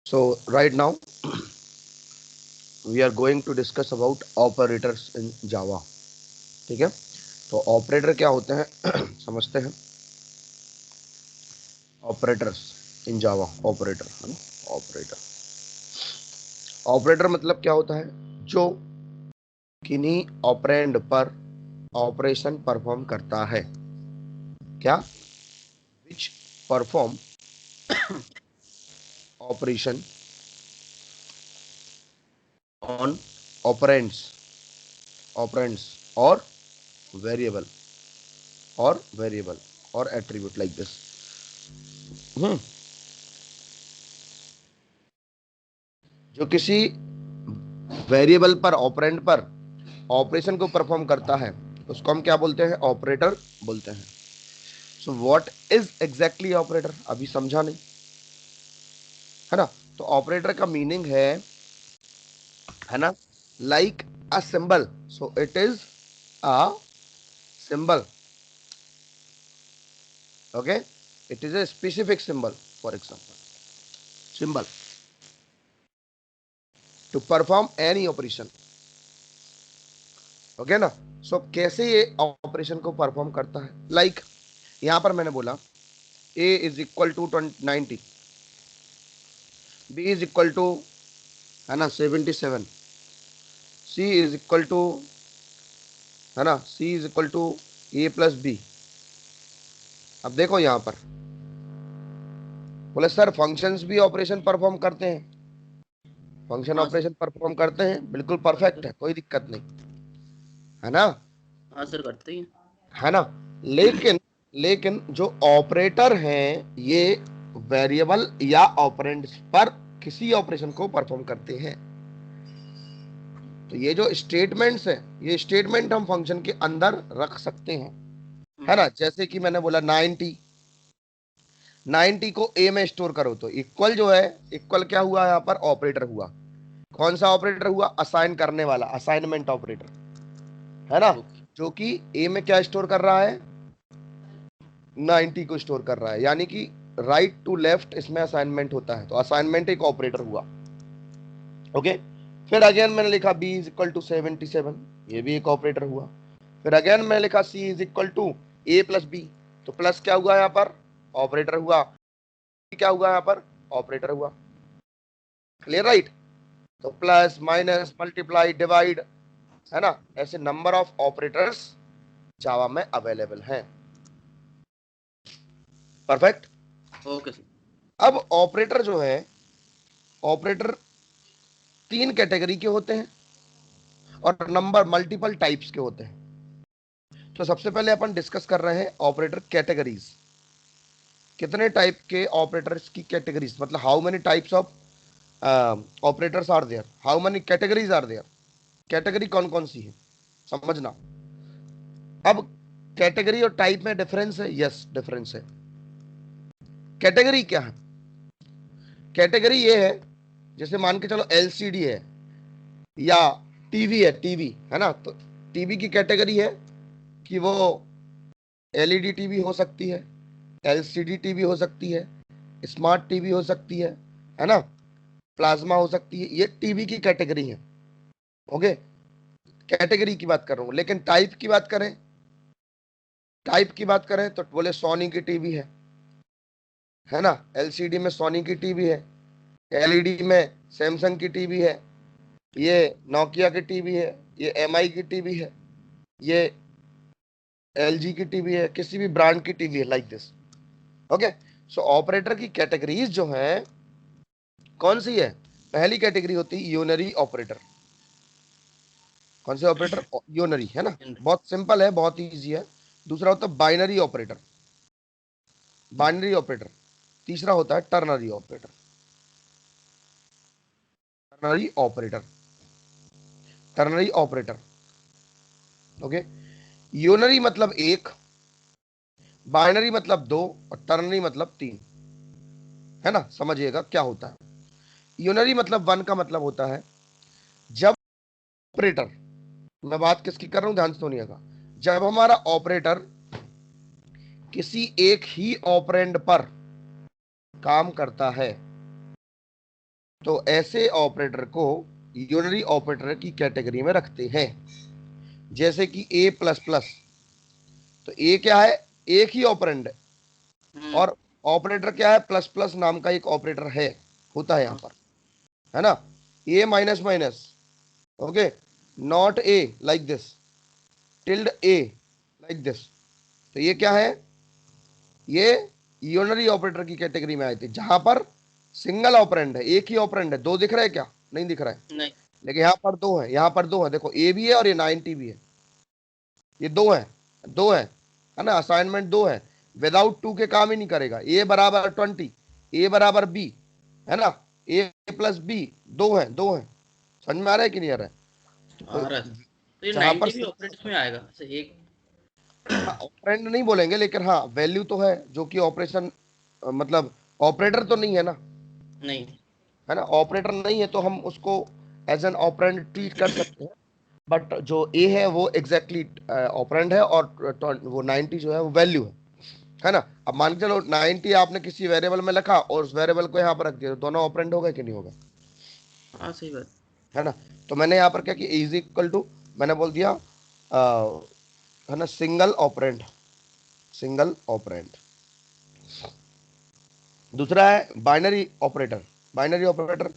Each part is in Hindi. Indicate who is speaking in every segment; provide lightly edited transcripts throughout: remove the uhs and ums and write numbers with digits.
Speaker 1: So right now we are going to discuss about operators in Java. ठीक है, तो ऑपरेटर क्या होते हैं समझते हैं. ऑपरेटर्स इन जावा, ऑपरेटर है ना. ऑपरेटर ऑपरेटर मतलब क्या होता है? जो किन्हीं ऑपरेंड पर ऑपरेशन परफॉर्म करता है. क्या? Which perform operation on operands, operands और वेरिएबल और एट्रीब्यूट लाइक दिस. जो किसी वेरिएबल पर, ऑपरेंड पर ऑपरेशन को परफॉर्म करता है उसको हम क्या बोलते हैं? ऑपरेटर बोलते हैं. So what is exactly operator? अभी समझा नहीं है ना. तो ऑपरेटर का मीनिंग है ना, like a symbol. So it is a symbol. Okay, it is a specific symbol, for example, symbol to perform any operation. Okay ना. सो कैसे ये ऑपरेशन को परफॉर्म करता है? लाइक यहां पर मैंने बोला a is equal to 90, b is equal to, है ना, 77, c इज इक्वल टू, है ना, c is equal to a plus B. अब देखो यहां पर बोले सर फंक्शंस भी ऑपरेशन परफॉर्म करते हैं. फंक्शन
Speaker 2: हाँ सर।
Speaker 1: ऑपरेशन परफॉर्म करते हैं, बिल्कुल परफेक्ट है, कोई दिक्कत नहीं है ना.
Speaker 2: हाँ सर, करते ही हैं।
Speaker 1: है ना. लेकिन लेकिन जो ऑपरेटर हैं ये वेरिएबल या ऑपरेंड्स पर किसी ऑपरेशन को परफॉर्म करते हैं. तो ये जो स्टेटमेंट्स हैं, ये स्टेटमेंट हम फंक्शन के अंदर रख सकते हैं, है ना. जैसे कि मैंने बोला 90 को ए में स्टोर करो, तो इक्वल जो है, इक्वल क्या हुआ यहाँ पर? ऑपरेटर हुआ. कौन सा ऑपरेटर हुआ? असाइन करने वाला, असाइनमेंट ऑपरेटर, है ना.
Speaker 2: ओके।
Speaker 1: जो कि ए में क्या स्टोर कर रहा है? 90 को स्टोर कर रहा है, यानी कि राइट टू लेफ्ट इसमें असाइनमेंट होता है, तो असाइनमेंट एक ऑपरेटर हुआ. ओके. फिर अगेन मैंने लिखा b इज इक्वल टू 77, ये भी एक ऑपरेटर हुआ. फिर अगेन मैंने लिखा c is equal to a plus B, तो प्लस क्या हुआ यहाँ पर? ऑपरेटर हुआ. क्या हुआ यहाँ पर? ऑपरेटर हुआ. Clear, right. तो प्लस, माइनस, मल्टीप्लाई, डिवाइड, है ना, ऐसे नंबर ऑफ ऑपरेटर्स जावा में अवेलेबल हैं. परफेक्ट.
Speaker 2: Okay sir.
Speaker 1: अब ऑपरेटर जो है, ऑपरेटर 3 कैटेगरी के होते हैं और नंबर मल्टीपल टाइप्स के होते हैं. तो सबसे पहले अपन डिस्कस कर रहे हैं ऑपरेटर कैटेगरीज. कितने टाइप के ऑपरेटर्स की कैटेगरीज, मतलब how many types of operators are there, how many categories are there. Category कौन कौन सी है समझना. अब कैटेगरी और टाइप में डिफरेंस है. यस, डिफरेंस है. कैटेगरी क्या है? कैटेगरी ये है, जैसे मान के चलो एलसीडी है या टीवी है, टीवी है ना, तो टीवी की कैटेगरी है कि वो एलईडी टीवी हो सकती है, एलसीडी टीवी हो सकती है, स्मार्ट टीवी हो सकती है ना, प्लाज्मा हो सकती है. ये टीवी की कैटेगरी है. ओके, कैटेगरी की बात कर रहा हूं. लेकिन टाइप की बात करें तो बोले सोनी की टीवी है ना, एलसीडी में सोनी की टीवी है, एलईडी में सैमसंग की टीवी है, ये नोकिया की टीवी है, ये एमआई की टीवी है, ये एलजी की टीवी है, किसी भी ब्रांड की टीवी है, like this. Okay. So operator की कैटेगरीज जो है कौन सी है? पहली कैटेगरी होती है यूनरी ऑपरेटर. कौन से ऑपरेटर? यूनरी, है ना. बहुत सिंपल है, बहुत इजी है. दूसरा होता है बाइनरी ऑपरेटर, बाइनरी ऑपरेटर. तीसरा होता है ternary operator, ternary operator, ternary operator. Okay. Unary मतलब एक, बाइनरी मतलब दो, और टर्नरी मतलब तीन. है ना, समझिएगा क्या होता है. यूनरी मतलब वन का मतलब होता है जब ऑपरेटर, मैं बात किसकी कर रहा हूं, ध्यान से सुनिएगा. जब हमारा ऑपरेटर किसी एक ही ऑपरेंड पर काम करता है, तो ऐसे ऑपरेटर को यूनरी ऑपरेटर की कैटेगरी में रखते हैं। जैसे कि ए प्लस प्लस, तो ए क्या है, एक ही ऑपरेंड है,
Speaker 2: हम्म।
Speaker 1: और ऑपरेटर क्या है, प्लस प्लस नाम का एक ऑपरेटर है, होता है यहां
Speaker 2: हाँ।
Speaker 1: पर, है ना। A minus minus, okay, not A like this, tilde A like this. तो ये क्या है, ये यूनरी ऑपरेटर की कैटेगरी में आए थे, जहां पर सिंगल ऑपरेंड है, एक ही ऑपरेंड है। दो दिख रहा है क्या, नहीं दिख रहा है,
Speaker 2: नहीं।
Speaker 1: लेकिन यहाँ पर दो है, यहाँ पर दो है, देखो ए भी है और ये 90 भी है, ये दो है, दो है ना, असाइनमेंट दो है, विदाउट टू के काम ही नहीं करेगा। ए बराबर 20, ए बराबर बी, है ना, ए प्लस बी, दो है, दो है। समझ में आ रहा है कि नहीं आ रहा है?
Speaker 2: आ
Speaker 1: तो
Speaker 2: रहा है सर। तो ये
Speaker 1: जहां पर
Speaker 2: 90 भी ऑपरेटर्स में आएगा ऐसे एक।
Speaker 1: ऑपरेंड नहीं बोलेंगे, लेकिन हाँ वैल्यू तो है, जो कि ऑपरेशन, मतलब ऑपरेटर तो नहीं है ना,
Speaker 2: नहीं।
Speaker 1: है ना, ऑपरेटर नहीं है, तो हम उसको एज एन ऑपरेंड ट्रीट कर सकते हैं। बट जो ए है वो एग्जैक्टली ऑपरेंड है, और वो 90 जो है वो वैल्यू है ना। अब मान के चलो 90 आपने किसी वेरिएबल में रखा और उस वेरिएबल को यहाँ पर रख दिया, तो दोनों ऑपरेंड हो गए कि नहीं होगा,
Speaker 2: हाँ सही बात।
Speaker 1: है ना। तो मैंने यहाँ पर क्या किया, इज इक्वल टू, मैंने बोल दिया है ना, सिंगल ऑपरेंड, सिंगल ऑपरेंड। दूसरा है बाइनरी ऑपरेटर, बाइनरी ऑपरेटर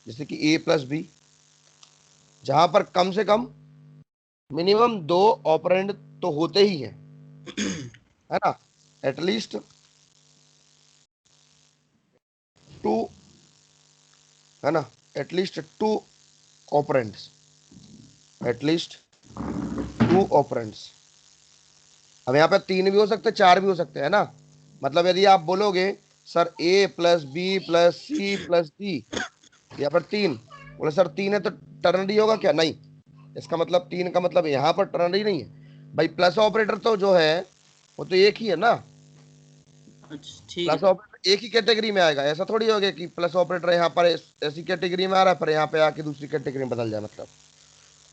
Speaker 1: जैसे कि ए प्लस बी, जहां पर कम से कम मिनिमम दो ऑपरेंड तो होते ही हैं, है ना, एटलीस्ट टू, है ना, at least to operands, at least to operands. अब यहाँ पे तीन भी हो सकते, चार भी हो सकते हैं ना। मतलब यदि आप बोलोगे sir A plus B plus C plus D, या फिर तीन, बोले सर तीन है तो टर्नरी होगा क्या, नहीं, इसका मतलब तीन का मतलब यहाँ पर टर्नरी नहीं है भाई। प्लस ऑपरेटर तो जो है वो तो एक ही है ना,
Speaker 2: अच्छा ठीक है
Speaker 1: प्लस
Speaker 2: सर।
Speaker 1: ऑपरेटर एक ही कैटेगरी में आएगा। ऐसा थोड़ी हो गया कि प्लस ऑपरेटर यहाँ पर ऐसी कैटेगरी में आ रहा है, पर यहाँ पे आके दूसरी कैटेगरी में बदल जाए, मतलब,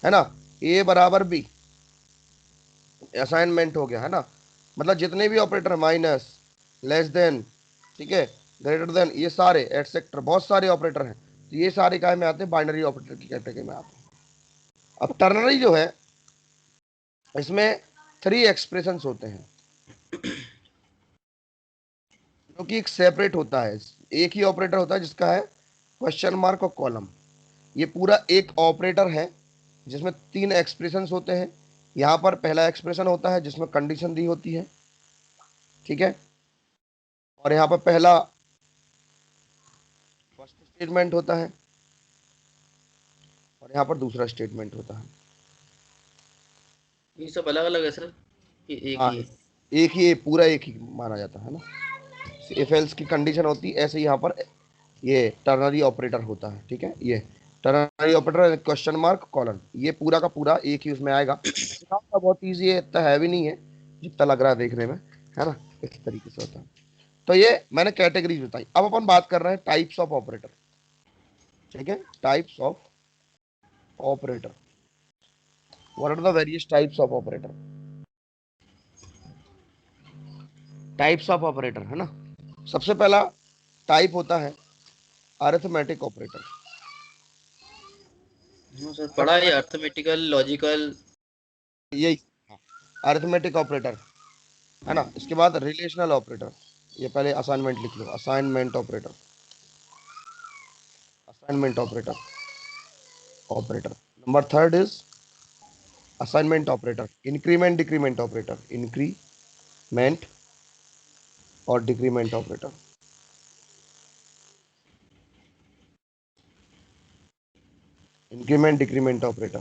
Speaker 1: है ना। ए बराबर बी असाइनमेंट हो गया, है ना। मतलब जितने भी ऑपरेटर, माइनस, लेस देन, ठीक है, ग्रेटर देन, ये सारे एटसेट्रा, बहुत सारे ऑपरेटर हैं, तो ये सारे काय में आते हैं, बाइनरी ऑपरेटर की कैटेगरी में आते हैं। अब टर्नरी जो है, इसमें थ्री एक्सप्रेशंस होते हैं, जो कि एक सेपरेट होता है। एक ही ऑपरेटर होता है जिसका है क्वेश्चन मार्क और कॉलम। ये पूरा एक ऑपरेटर है जिसमें तीन एक्सप्रेशंस होते हैं। यहाँ पर पहला एक्सप्रेशन होता है जिसमें कंडीशन दी होती है, ठीक है, और यहाँ पर पहला फर्स्ट स्टेटमेंट होता है, और यहाँ पर दूसरा स्टेटमेंट होता है।
Speaker 2: ये सब अलग अलग है सर, ये एक
Speaker 1: हाँ,
Speaker 2: ही है।
Speaker 1: एक ही, पूरा एक ही माना जाता है ना। इफ एल्स की कंडीशन होती है, ऐसे यहाँ पर ये टर्नरी ऑपरेटर होता है, ठीक है। ये ternary operator, question mark colon, ये पूरा का पूरा एक ही उसमें आएगा। काम का बहुत ईजी है, इतना हैवी नहीं है जितना लग रहा है देखने में, है ना, इस तरीके से होता है। तो ये मैंने कैटेगरीज बताई। अब अपन बात कर रहे हैं टाइप्स ऑफ ऑपरेटर, ठीक है, types of operator. What are the various types of operator, types of operator, है ना। सबसे पहला टाइप होता है अरिथमेटिक ऑपरेटर।
Speaker 2: हाँ सर, पढ़ा है अर्थमेटिकल लॉजिकल।
Speaker 1: यही अरिथमेटिक ऑपरेटर, है ना। इसके बाद रिलेशनल ऑपरेटर, ये पहले असाइनमेंट लिख लो, assignment operator, assignment operator, operator. Number third is assignment operator, increment decrement operator, increment और decrement operator, increment decrement operator,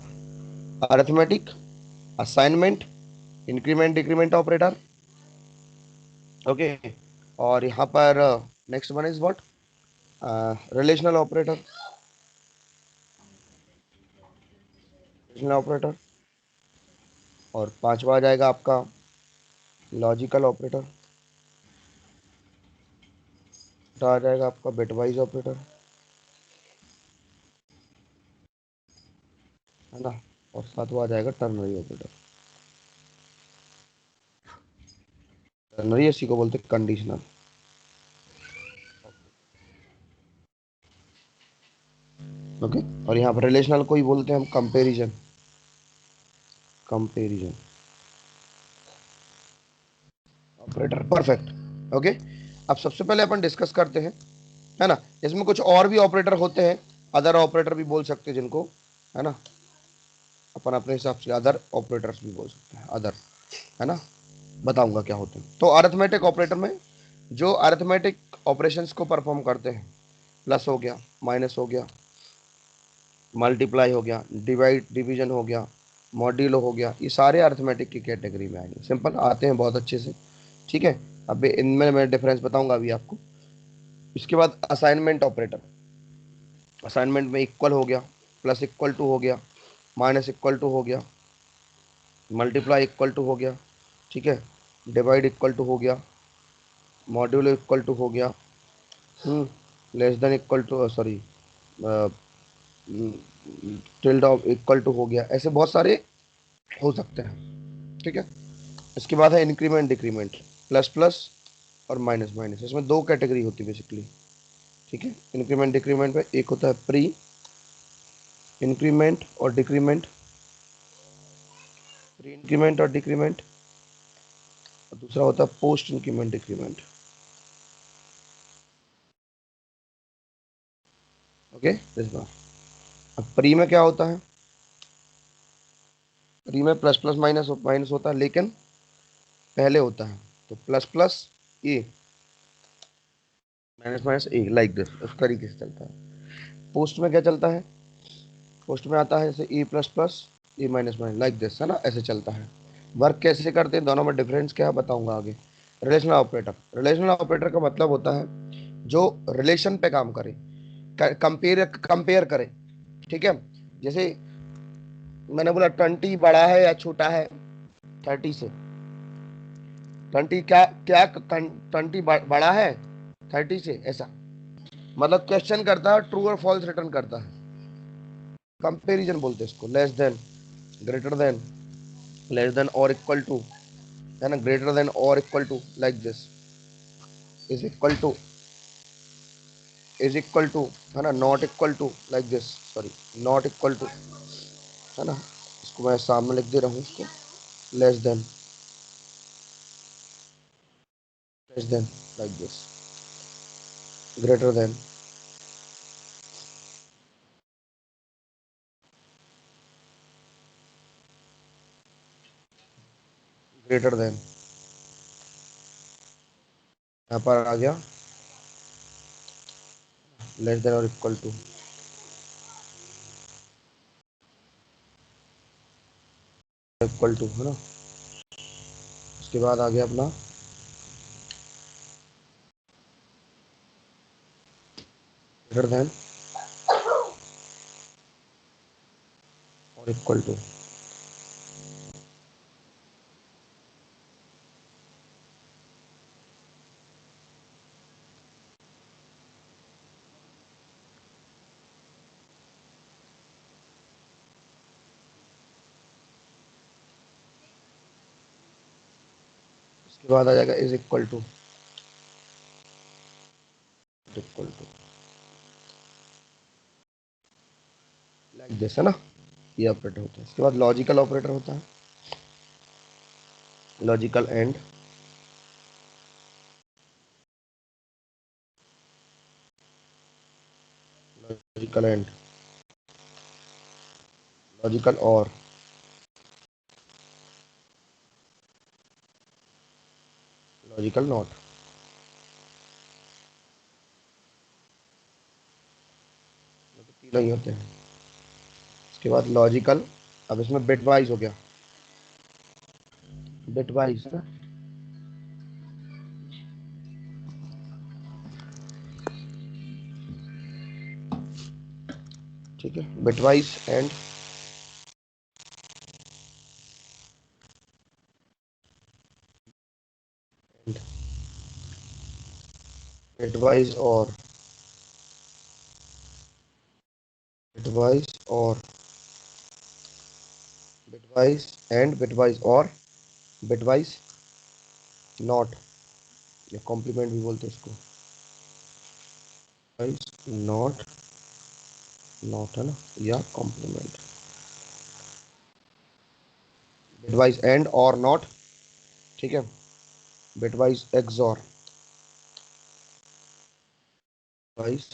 Speaker 1: arithmetic, assignment, increment decrement operator, okay. और यहाँ पर next one is what, relational operator, relational operator. और पांचवा आ जाएगा आपका लॉजिकल ऑपरेटर, आ जाएगा आपका बिटवाइज ऑपरेटर, है ना। और सातवां आ जाएगा टर्नरी ऑपरेटर। टर्नरी इसी को बोलते हैं कंडीशनल। ओके। और यहाँ पर रिलेशनल को ही बोलते हैं हम comparison, comparison operator. Perfect. Okay. अब सबसे पहले अपन डिस्कस करते हैं, है ना, इसमें कुछ और भी ऑपरेटर होते हैं, अदर ऑपरेटर भी बोल सकते हैं जिनको, है ना, अपन अपने हिसाब से अदर ऑपरेटर्स भी बोल सकते हैं, अदर, है ना, बताऊंगा क्या होते हैं। तो अरिथमेटिक ऑपरेटर में जो अरिथमेटिक ऑपरेशंस को परफॉर्म करते हैं, प्लस हो गया, माइनस हो गया, मल्टीप्लाई हो गया, डिवाइड डिवीजन हो गया, मॉड्यूलो हो गया, ये सारे अरिथमेटिक की कैटेगरी में आएंगे। सिंपल आते हैं बहुत अच्छे से, ठीक है। अब इनमें मैं डिफरेंस बताऊंगा अभी आपको। इसके बाद असाइनमेंट ऑपरेटर, असाइनमेंट में इक्वल हो गया, प्लस इक्वल टू हो गया, माइनस इक्वल टू हो गया, मल्टीप्लाई इक्वल टू हो गया, ठीक है, डिवाइड इक्वल टू हो गया, मॉड्यूलो इक्वल टू हो गया, less than equal to, sorry, tilde of equal to हो गया, ऐसे बहुत सारे हो सकते हैं, ठीक है। इसके बाद है इंक्रीमेंट डिक्रीमेंट, प्लस प्लस और माइनस माइनस, इसमें दो कैटेगरी होती है बेसिकली, ठीक है। इंक्रीमेंट डिक्रीमेंट में एक होता है प्री इंक्रीमेंट और डिक्रीमेंट, प्री इंक्रीमेंट और डिक्रीमेंट, और दूसरा होता है पोस्ट इंक्रीमेंट डिक्रीमेंट। ओके, इस बार अब प्री में क्या होता है, प्री में प्लस प्लस माइनस माइनस होता है, लेकिन पहले होता है, तो plus plus A minus minus A, like this, उस तरीके से चलता है। पोस्ट में क्या चलता है, पोस्ट में आता है जैसे A plus plus A minus minus, like this, है ना, ऐसे चलता है। वर्क कैसे करते हैं दोनों में डिफरेंस क्या है बताऊंगा आगे। रिलेशनल ऑपरेटर, रिलेशनल ऑपरेटर का मतलब होता है जो रिलेशन पे काम करे, कंपेयर कंपेयर करे, ठीक है। जैसे मैंने बोला 20 बड़ा है या छोटा है 30 से, 20 क्या क्या 20 बड़ा है 30 से, ऐसा मतलब क्वेश्चन करता है, ट्रू और फॉल्स रिटर्न करता है, कंपेरिजन बोलते हैं इसको। Less than, greater than, less than और इक्वल टू, है ना, ग्रेटर देन और equal to, like this, is equal to, is equal to, है ना, not equal to, like this, sorry, not equal to, है ना, इसको मैं सामने लिख दे रहा हूँ इसको, less than, less than, like this, greater than, greater than, यहाँ पर आ गया लेस देन और इक्वल टू, इक्वल टू, है ना। उसके बाद आ गया अपना ग्रेटर देन और इक्वल टू। उसके बाद आ जाएगा is equal to, equal to, like this, है ना, ये ऑपरेटर होता है। इसके बाद लॉजिकल ऑपरेटर होता है, logical and, logical and, logical और, लॉजिकल नॉट, तीनों ही होते हैं। उसके बाद लॉजिकल, अब इसमें बिट वाइज हो गया, बिट वाइज, है ना, ठीक है, bit wise and, bit wise और, बिट वाइज और, bit wise and, bit wise और, बिट वाइज नॉट, या कॉम्प्लीमेंट भी बोलते हैं इसको, वाइज नॉट, नॉट है ना, या कॉम्प्लीमेंट, बिटवाइज एंड और नॉट, ठीक है, बिटवाइज एक्सॉर, वाइज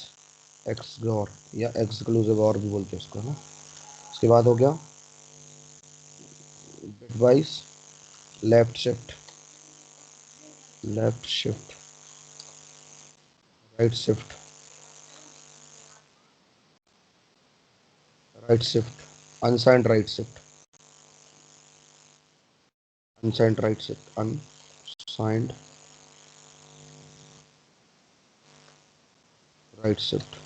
Speaker 1: एक्सप्लोर या एक्सक्लूसिव और भी बोलते हैं इसको, है ना। उसके बाद हो गया bitwise left shift, left shift, right shift, right shift, unsigned right shift, unsigned right shift, unsigned right shift,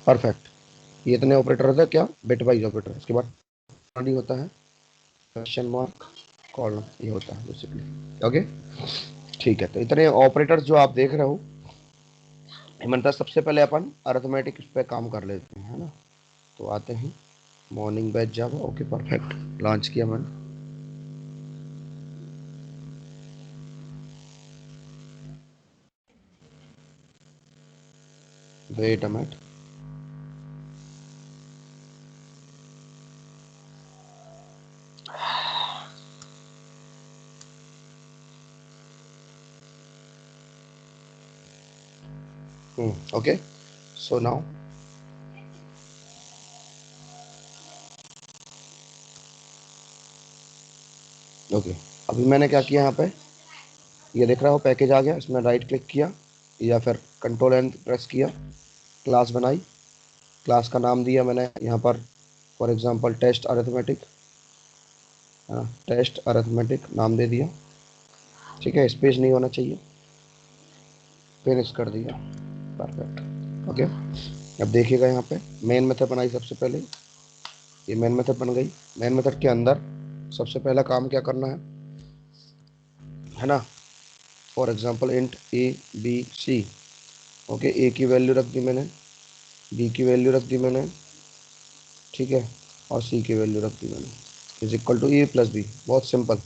Speaker 1: perfect. ये इतने ऑपरेटर होते हैं क्या, बिटवाइज ऑपरेटर। उसके बाद नहीं होता है क्वेश्चन मार्क, कॉलम, ये होता है बेसिकली। ओके, ठीक है। तो इतने ऑपरेटर्स जो आप देख रहे हो, मतलब सबसे पहले अपन अरिथमेटिक पे काम कर लेते हैं, है ना। तो आते हैं morning batch Java. Okay perfect, launch किया मैंने। Wait a minute, okay, so now okay, अभी मैंने क्या किया यहाँ पे, ये देख रहा हो पैकेज आ गया, इसमें राइट क्लिक किया या फिर कंट्रोल एन प्रेस किया, क्लास बनाई, क्लास का नाम दिया मैंने यहाँ पर for example test arithmetic, test arithmetic नाम दे दिया, ठीक है, स्पेस नहीं होना चाहिए, फिनिश कर दिया, परफेक्ट। ओके, अब देखिएगा यहाँ पे मेन मेथड बनाई सबसे पहले, ये मेन मेथड बन गई। मेन मेथड के अंदर सबसे पहला काम क्या करना है ना, for example int A B C, okay, A की वैल्यू रख दी मैंने, बी की वैल्यू रख दी मैंने, ठीक है, और सी की वैल्यू रख दी मैंने, is equal to A plus B. बहुत सिंपल,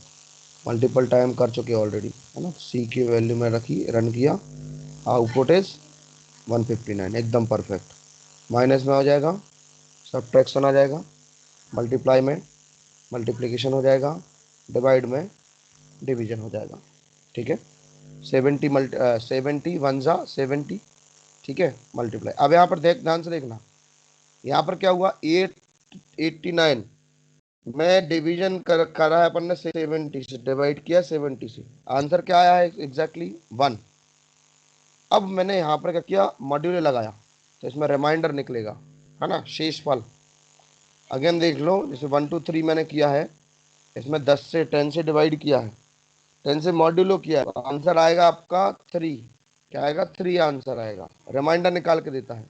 Speaker 1: मल्टीपल टाइम कर चुके ऑलरेडी, है ना। सी की वैल्यू में रखी, रन किया, आउटपुट इज 159, एकदम परफेक्ट। माइनस में हो जाएगा, सब्ट्रैक्शन आ जाएगा, मल्टीप्लाई में मल्टीप्लिकेशन हो जाएगा, डिवाइड में डिवीजन हो जाएगा, ठीक है। 70 70 वन जा 70, ठीक है, मल्टीप्लाई। अब यहाँ पर देख, ध्यान से देखना, यहाँ पर क्या हुआ, 889 में डिवीजन करा है अपन ने, 70 से डिवाइड किया, 70 से, आंसर क्या आया है एग्जैक्टली 1। अब मैंने यहाँ पर क्या किया, मॉड्यूल लगाया, तो इसमें रिमाइंडर निकलेगा, है ना, शेषफल। अगेन देख लो, जैसे 1 2 3 मैंने किया है, इसमें 10 से 10 से डिवाइड किया है, 10 से मॉड्यूलो किया है, तो आंसर आएगा आपका 3। क्या आएगा, 3 आंसर आएगा, रिमाइंडर निकाल के देता है।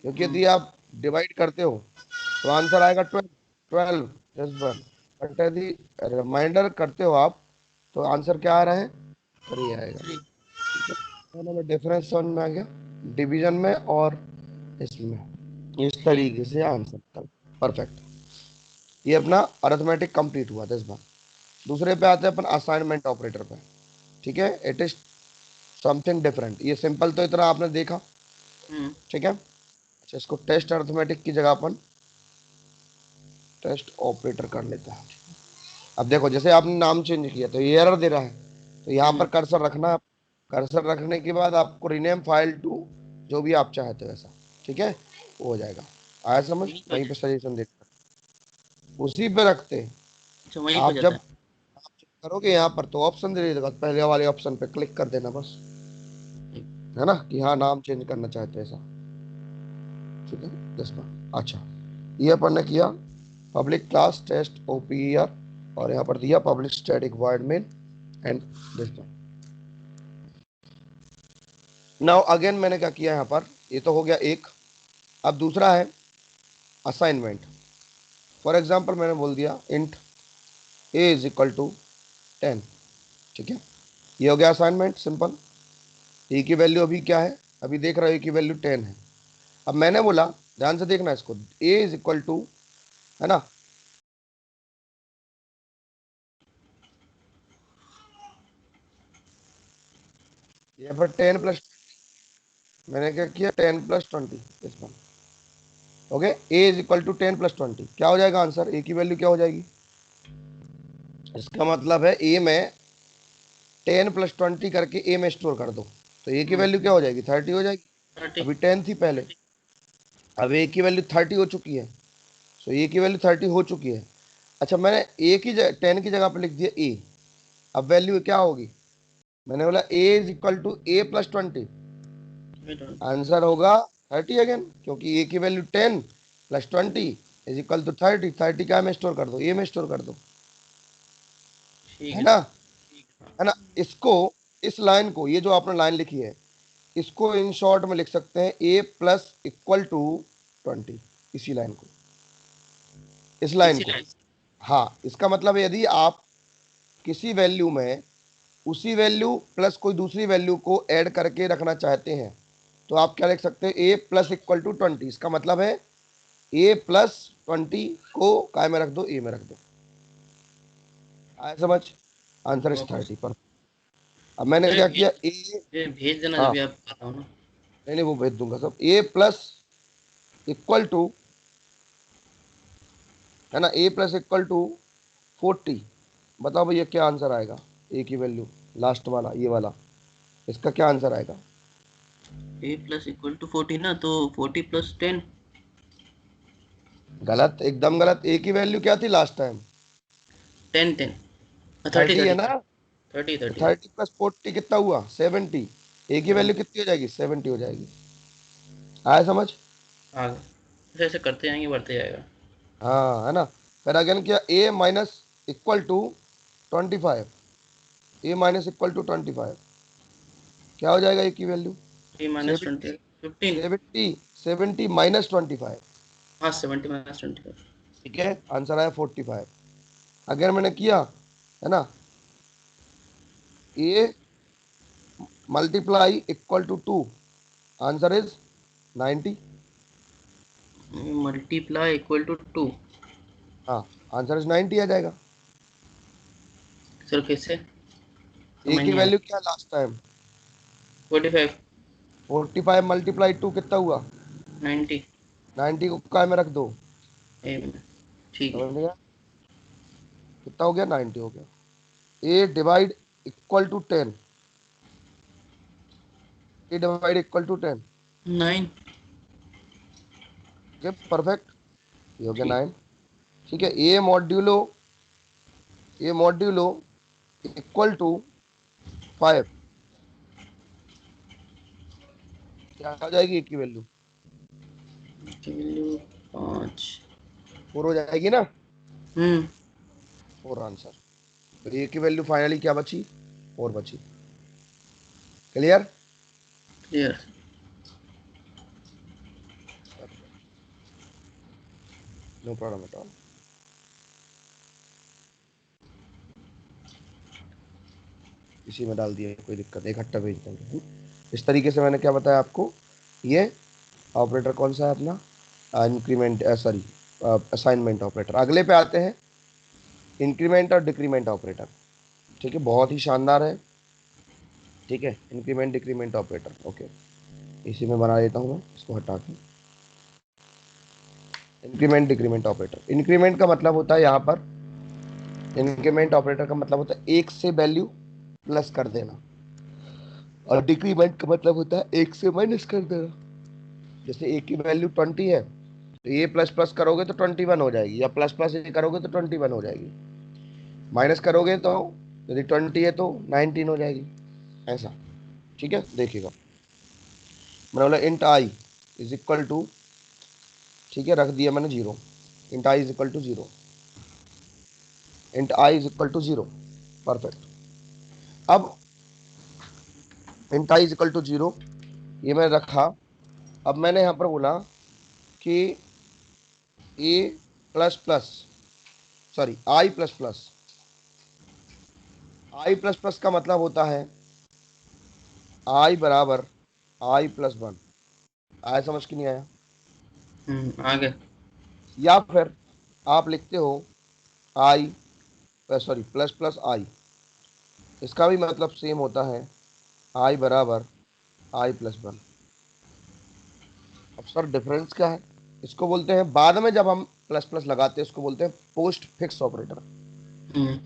Speaker 1: क्योंकि यदि आप डिवाइड करते हो तो आंसर आएगा 12, 12 जस्ट वन। बट यदि रिमाइंडर करते हो आप तो आंसर क्या आ रहा है, 3 आएगा।
Speaker 2: थ्री।
Speaker 1: दोनों में डिफरेंस समझ में आ गया, डिवीजन में और इसमें। इस तरीके से आंसर निकल, परफेक्ट। ये अपना अरिथमेटिक कंप्लीट हुआ 10 बार। दूसरे पे आते हैं अपन असाइनमेंट ऑपरेटर पे, ठीक है। It is something different. ये सिंपल तो इतना आपने देखा,
Speaker 2: हम्म।
Speaker 1: ठीक है। अच्छा, इसको टेस्ट अरिथमेटिक की जगह अपन टेस्ट ऑपरेटर कर लेते हैं। अब देखो, जैसे आपने नाम चेंज किया तो ये एरर दे रहा है, तो यहाँ पर
Speaker 2: हम्म।
Speaker 1: कर्सर रखना है। कर्सर रखने के बाद आपको रीनेम फाइल टू जो भी आप चाहते हो ऐसा, ठीक है, वो हो जाएगा। आया समझ,
Speaker 2: वहीं पर।
Speaker 1: वहीं पे सजेशन देते उसी पे रखते हैं।
Speaker 2: अच्छा, वहीं पर
Speaker 1: आप
Speaker 2: जाता
Speaker 1: जब
Speaker 2: है।
Speaker 1: आप चेक करोगे यहाँ पर तो ऑप्शन दे देगा, पहले वाले ऑप्शन पे क्लिक कर देना बस, है ना, कि हाँ नाम चेंज करना चाहते हैं ऐसा, ठीक है। दिस वन, अच्छा, ये अपन ने किया पब्लिक क्लास टेस्ट ओपीआर, और यहाँ पर दिया public static void main and this one. Now again मैंने क्या किया यहाँ पर, ये तो हो गया एक। अब दूसरा है असाइनमेंट। फॉर एग्जांपल मैंने बोल दिया int A is equal to 10, ठीक है, ये हो गया असाइनमेंट सिंपल। ए की वैल्यू अभी क्या है, अभी देख रहे हो ए की वैल्यू 10 है। अब मैंने बोला, ध्यान से देखना इसको, ए इज इक्वल टू, है ना, यहाँ पर 10 प्लस मैंने क्या किया 10 प्लस 20 इस one. Okay, A is equal to 10 + 20, क्या हो जाएगा आंसर? ए की वैल्यू क्या हो जाएगी? इसका मतलब है ए में 10 + 20 करके ए में स्टोर कर दो, तो ए की वैल्यू क्या हो जाएगी? 30 हो जाएगी।
Speaker 2: 30।
Speaker 1: अभी 10 थी पहले, अब ए की वैल्यू 30 हो चुकी है। सो ए की वैल्यू 30 हो चुकी है। अच्छा, मैंने ए की 10 की जगह पे लिख दिया ए। अब वैल्यू क्या होगी? मैंने बोला A is equal to A + 20, answer होगा 30 अगेन, क्योंकि ए की वैल्यू 10 + 20 इज इक्वल टू 30। 30 क्या में स्टोर कर दो? ए में स्टोर कर दो,
Speaker 2: ठीक
Speaker 1: है
Speaker 2: है
Speaker 1: ना?
Speaker 2: सर।
Speaker 1: है ना? इसको, इस लाइन को, ये जो आपने लाइन लिखी है, इसको इन शॉर्ट में लिख सकते हैं A + = 20, इसी लाइन को, इस लाइन
Speaker 2: इसी
Speaker 1: को।
Speaker 2: लाइन।
Speaker 1: हाँ, इसका मतलब है यदि आप किसी वैल्यू में उसी वैल्यू प्लस कोई दूसरी वैल्यू को ऐड करके रखना चाहते हैं, तो आप क्या लिख सकते हैं? A + = 20, इसका मतलब है A + 20 को काय में रख दो? ए में रख दो। आया समझ? आंसर इज
Speaker 2: ओके
Speaker 1: 30 पर। अब मैंने
Speaker 2: सर,
Speaker 1: क्या किया? ए,
Speaker 2: ये भेज देना जब
Speaker 1: हाँ,
Speaker 2: भी आप बताओ ना।
Speaker 1: नहीं नहीं, वो भेज दूंगा सब। A + = है ना, A + = 40। बताओ भैया क्या आंसर आएगा? ए की वैल्यू, लास्ट वाला, ये वाला, इसका क्या आंसर आएगा?
Speaker 2: A += 40 ना, तो 40 + 10।
Speaker 1: गलत, एकदम गलत। ए की वैल्यू क्या थी लास्ट टाइम?
Speaker 2: 10 10। 30
Speaker 1: 30 है
Speaker 2: 30।
Speaker 1: ना?
Speaker 2: 30
Speaker 1: तो
Speaker 2: 30।
Speaker 1: 30 + 40 कितना हुआ? 70। ए की वैल्यू
Speaker 2: 70।
Speaker 1: कितनी हो जाएगी? 70 हो जाएगी। आया समझ?
Speaker 2: आगे ऐसे ऐसे करते जाएंगे, बढ़ते जाएगा।
Speaker 1: हाँ, है ना? फिर अगेन किया A - = 25। A - = 25, क्या हो जाएगा ए की वैल्यू?
Speaker 2: 3 - 20
Speaker 1: 70।
Speaker 2: 15।
Speaker 1: 70 - 25।
Speaker 2: हाँ, 70 - 25।
Speaker 1: ठीक है, आंसर आया 45। अगर मैंने किया, है ना, A multiply equal to 2, answer is 90।
Speaker 2: ×2।
Speaker 1: हाँ, आंसर इज 90 आ जाएगा।
Speaker 2: सर कैसे?
Speaker 1: ए
Speaker 2: समझ
Speaker 1: की
Speaker 2: नहीं आया।
Speaker 1: वैल्यू क्या लास्ट टाइम?
Speaker 2: 45।
Speaker 1: 45 × 2 कितना हुआ?
Speaker 2: 90।
Speaker 1: 90 को काय में रख दो?
Speaker 2: एम। ठीक है।
Speaker 1: समझ में गया? कितना हो गया? 90 हो गया। A divide equal to 10। A divide equal to 10।
Speaker 2: 9।
Speaker 1: Okay, perfect, ये हो गया
Speaker 2: ठीक।
Speaker 1: 9। ठीक है, A मॉड्यूलो इक्वल टू 5, क्या आ जाएगी ए की वैल्यू?
Speaker 2: वैल्यू 5।
Speaker 1: 4 हो जाएगी ना?
Speaker 2: हम्म।
Speaker 1: 4 आंसर। तो ए की वैल्यू फाइनली क्या बची? 4 बची। Clear?
Speaker 2: Clear.
Speaker 1: No problem at all. इसी में डाल दिया, कोई दिक्कत नहीं, इकट्ठा भेज देंगे। इस तरीके से मैंने क्या बताया आपको? ये ऑपरेटर कौन सा है अपना? Increment, sorry, assignment operator. अगले पे आते हैं, इंक्रीमेंट और डिक्रीमेंट ऑपरेटर। ठीक है, बहुत ही शानदार है। ठीक है, इंक्रीमेंट डिक्रीमेंट ऑपरेटर। ओके, इसी में बना देता हूँ मैं, इसको हटा के। इंक्रीमेंट डिक्रीमेंट ऑपरेटर, इंक्रीमेंट का मतलब होता है यहाँ पर, इंक्रीमेंट ऑपरेटर का मतलब होता है एक से वैल्यू प्लस कर देना, और डिक्रीमेंट का मतलब होता है एक से माइनस कर देना। जैसे ए की वैल्यू 20 है, तो ये प्लस प्लस करोगे तो 21 हो जाएगी, या प्लस प्लस ये करोगे तो 21 हो जाएगी। माइनस करोगे तो, यदि 20 है तो 19 हो जाएगी, ऐसा। ठीक है, देखिएगा, मैंने बोला int I is equal to, ठीक है, रख दिया मैंने 0। Int I is equal to 0। Int I is equal to 0। Perfect. अब int I is equal to 0, ये मैंने रखा। अब मैंने यहाँ पर बोला कि ए प्लस प्लस, सॉरी, आई प्लस प्लस का मतलब होता है आई बराबर I + 1। आया समझ कि नहीं आया?
Speaker 2: आगे।
Speaker 1: या फिर आप लिखते हो आई, सॉरी, प्लस प्लस आई, इसका भी मतलब सेम होता है आई बराबर I + 1। अब सर डिफरेंस क्या है? इसको बोलते हैं, बाद में जब हम प्लस प्लस लगाते हैं उसको बोलते हैं post fix operator,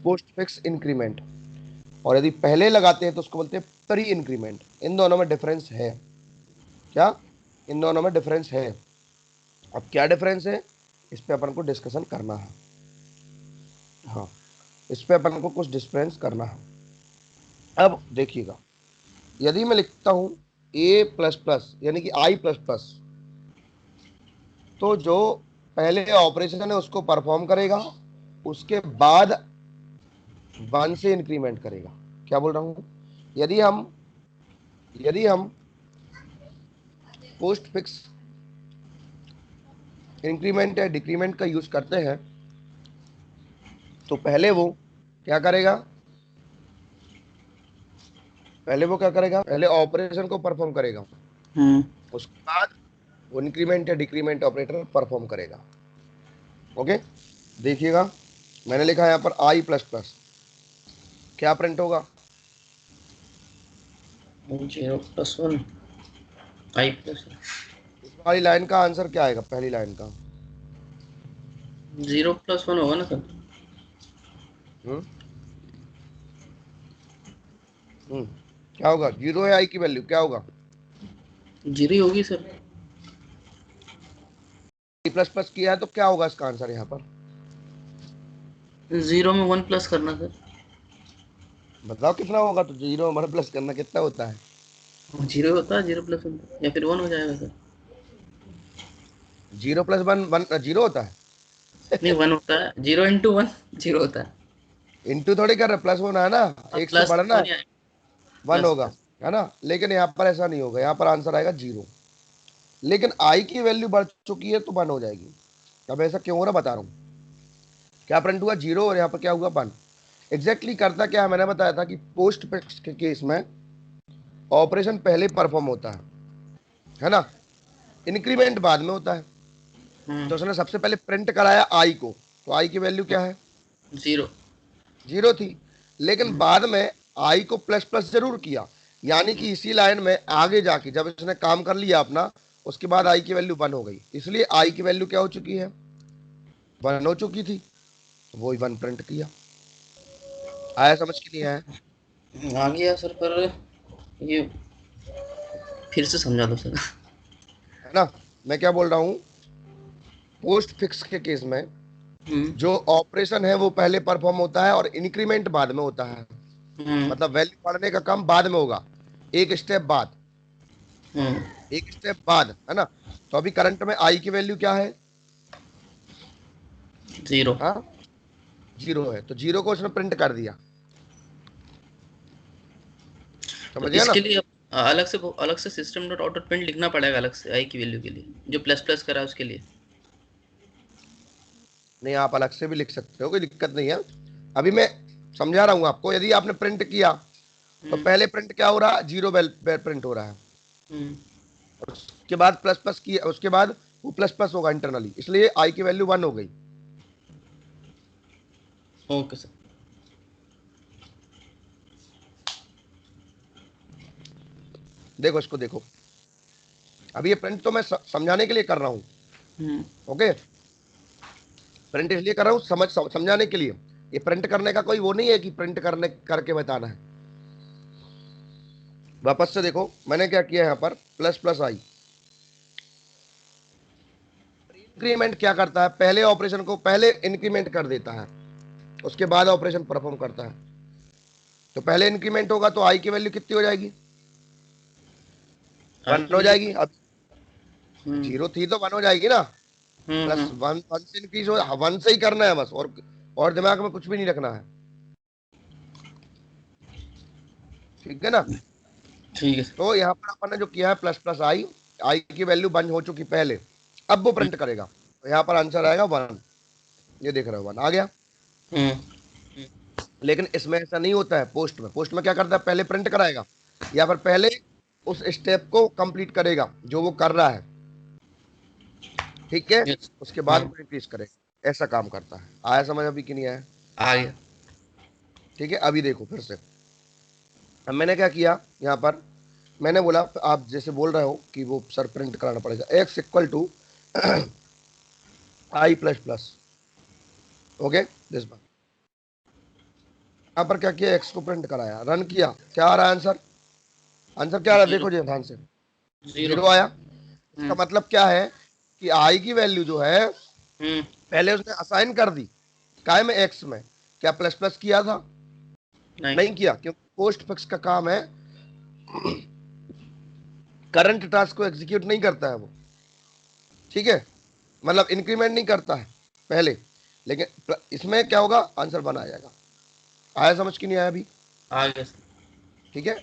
Speaker 1: post fix increment. और यदि पहले लगाते हैं तो उसको बोलते हैं प्री इंक्रीमेंट। इन दोनों में डिफरेंस है क्या? इन दोनों में डिफरेंस है। अब क्या डिफरेंस है, इस पे अपन को डिस्कशन करना है। हाँ, इस पे अपन को कुछ डिफरेंस करना है। अब देखिएगा, यदि मैं लिखता हूं ए प्लस प्लस यानी कि आई प्लस प्लस, तो जो पहले ऑपरेशन है उसको परफॉर्म करेगा, उसके बाद वन से इंक्रीमेंट करेगा। क्या बोल रहा हूं? यदि हम पोस्ट फिक्स इंक्रीमेंट या डिक्रीमेंट का यूज करते हैं तो पहले ऑपरेशन को परफॉर्म करेगा, उसके बाद वो इंक्रीमेंट या डिक्रीमेंट ऑपरेटर परफॉर्म करेगा। ओके, देखिएगा मैंने लिखा है यहाँ पर आई प्लस प्लस, क्या प्रिंट होगा?
Speaker 2: 0+1 i प्लस
Speaker 1: इस वाली लाइन का आंसर क्या आएगा? पहली लाइन का
Speaker 2: 0+1 होगा ना सर?
Speaker 1: हम्म हम्म क्या होगा? जीरो है आई की वैल्यू, क्या होगा?
Speaker 2: 0 ही होगी सर।
Speaker 1: प्लस प्लस किया है तो क्या होगा इसका आंसर यहाँ पर?
Speaker 2: 0 में 1 प्लस करना सर।
Speaker 1: बताओ कितना होगा? तो जीरो वन प्लस करना कितना होता है?
Speaker 2: 0 होता है, 0+1 या फिर 1 हो जाएगा sir?
Speaker 1: Zero plus one one zero होता है।
Speaker 2: नहीं, 1 होता है, 0 × 1 0 होता है।
Speaker 1: इंटू थोड़ी कर रहे, प्लस होना है ना, एक से
Speaker 2: प्लस
Speaker 1: बढ़ना
Speaker 2: तो
Speaker 1: है,
Speaker 2: नहीं आएगा।
Speaker 1: वन
Speaker 2: प्लस
Speaker 1: होगा,
Speaker 2: प्लस।
Speaker 1: है ना। लेकिन यहाँ पर ऐसा नहीं होगा, यहाँ पर आंसर आएगा जीरो। लेकिन आई की वैल्यू बढ़ चुकी है तो वन हो जाएगी। अब ऐसा क्यों हो रहा बता रहा हूँ। क्या प्रिंट हुआ? जीरो, और यहाँ पर क्या हुआ? वन। एग्जैक्टली करता क्या है, मैंने बताया था कि पोस्ट फिक्स के केस में ऑपरेशन पहले परफॉर्म होता है ना, इंक्रीमेंट बाद में होता है। तो उसने सबसे पहले प्रिंट कराया आई को, तो आई की वैल्यू क्या है?
Speaker 2: 0।
Speaker 1: जीरो थी। लेकिन बाद में आई को प्लस प्लस जरूर किया, यानी कि इसी लाइन में आगे जाके जब इसने काम कर लिया अपना, उसके बाद आई की वैल्यू वन हो गई, इसलिए आई की वैल्यू क्या हो चुकी है? वन हो चुकी थी, तो वही वन प्रिंट किया। आया समझ के लिए? आया?
Speaker 2: आ गया सर, पर ये फिर से समझा दो सर।
Speaker 1: है ना। मैं क्या बोल रहा हूं, पोस्ट फिक्स के केस में जो ऑपरेशन है वो पहले परफॉर्म होता है और इंक्रीमेंट बाद में होता है। मतलब वैल्यू बढ़ने का काम बाद में होगा, एक स्टेप बाद, एक स्टेप बाद, है ना। तो अभी करंट में आई की वैल्यू क्या है?
Speaker 2: 0।
Speaker 1: हाँ, जीरो है, तो जीरो को उसने प्रिंट कर दिया।
Speaker 2: तो
Speaker 1: समझ गया ना।
Speaker 2: इसके लिए अलग से सिस्टम डॉट आउट प्रिंट लिखना पड़ेगा अलग से आई की वैल्यू के लिए, जो प्लस प्लस करा है उसके लिए।
Speaker 1: नहीं, आप अलग से भी लिख सकते हो, कोई दिक्कत नहीं है। अभी मैं समझा रहा हूं आपको। यदि आपने प्रिंट किया तो पहले प्रिंट क्या हो रहा है? जीरो प्रिंट हो रहा है। उसके बाद प्लस प्लस किया, उसके बाद वो प्लस प्लस होगा इंटरनली, इसलिए आई की वैल्यू वन हो गई।
Speaker 2: Okay sir.
Speaker 1: देखो इसको देखो, अभी ये प्रिंट तो मैं समझाने के लिए कर रहा हूं। ओके, प्रिंट इसलिए कर रहा हूं समझाने के लिए। ये प्रिंट करने का कोई वो नहीं है कि प्रिंट करने करके बताना है। वापस से देखो मैंने क्या किया यहाँ पर, प्लस प्लस आई। इंक्रीमेंट क्या करता है? पहले ऑपरेशन को पहले इंक्रीमेंट कर देता है, उसके बाद ऑपरेशन परफॉर्म करता है। तो पहले इंक्रीमेंट होगा तो आई की वैल्यू कितनी हो जाएगी?
Speaker 2: आई
Speaker 1: वन
Speaker 2: की
Speaker 1: हो
Speaker 2: वैल्यू।
Speaker 1: जाएगी। अब जीरो थी तो वन हो जाएगी ना। प्लस
Speaker 2: हम्म।
Speaker 1: वन, वन से इंक्रीज हो, वन से ही करना है बस, और दिमाग में कुछ भी नहीं रखना है। ठीक है ना।
Speaker 2: ठीक है सर।
Speaker 1: तो यहाँ पर अपन ने जो किया है प्लस प्लस आई, आई की वैल्यू वन हो चुकी पहले, अब वो प्रिंट करेगा, तो यहाँ पर आंसर आएगा वन। ये देख रहे हो, वन आ गया।
Speaker 2: हम्म।
Speaker 1: लेकिन इसमें ऐसा नहीं होता है। पोस्ट में क्या करता है? पहले प्रिंट कराएगा, या फिर पहले उस स्टेप को कंप्लीट करेगा जो वो कर रहा है, ठीक है,
Speaker 2: यस।
Speaker 1: उसके बाद वो इंक्रीज करेगा। ऐसा काम करता है। आया समझ अभी कि नहीं आया?
Speaker 2: आ गया।
Speaker 1: ठीक है, अभी देखो फिर से। अब मैंने क्या किया यहाँ पर, मैंने बोला आप जैसे बोल रहे हो कि वो सर प्रिंट कराना पड़ेगा, x equal to I plus plus, okay this बार यहाँ पर क्या किया, x को प्रिंट कराया, रन किया, क्या आ रहा है आंसर, आंसर क्या आ रहा है
Speaker 2: जीरो।
Speaker 1: देखो जी ध्यान से,
Speaker 2: जीरो।
Speaker 1: 0 आया। इसका
Speaker 2: हम्म।
Speaker 1: मतलब क्या है कि आई की वैल्यू जो है
Speaker 2: हम्म।
Speaker 1: पहले उसने असाइन कर दी काय में, x में, क्या प्लस प्लस किया था,
Speaker 2: नहीं।
Speaker 1: नहीं किया, क्योंकि पोस्ट फिक्स का काम है, करंट टास्क को एग्जीक्यूट नहीं करता है वो, ठीक है, मतलब इंक्रीमेंट नहीं करता है पहले, लेकिन इसमें क्या होगा, आंसर बना आ जाएगा। आया समझ की नहीं आया अभी,
Speaker 2: आ गया सर।
Speaker 1: ठीक है।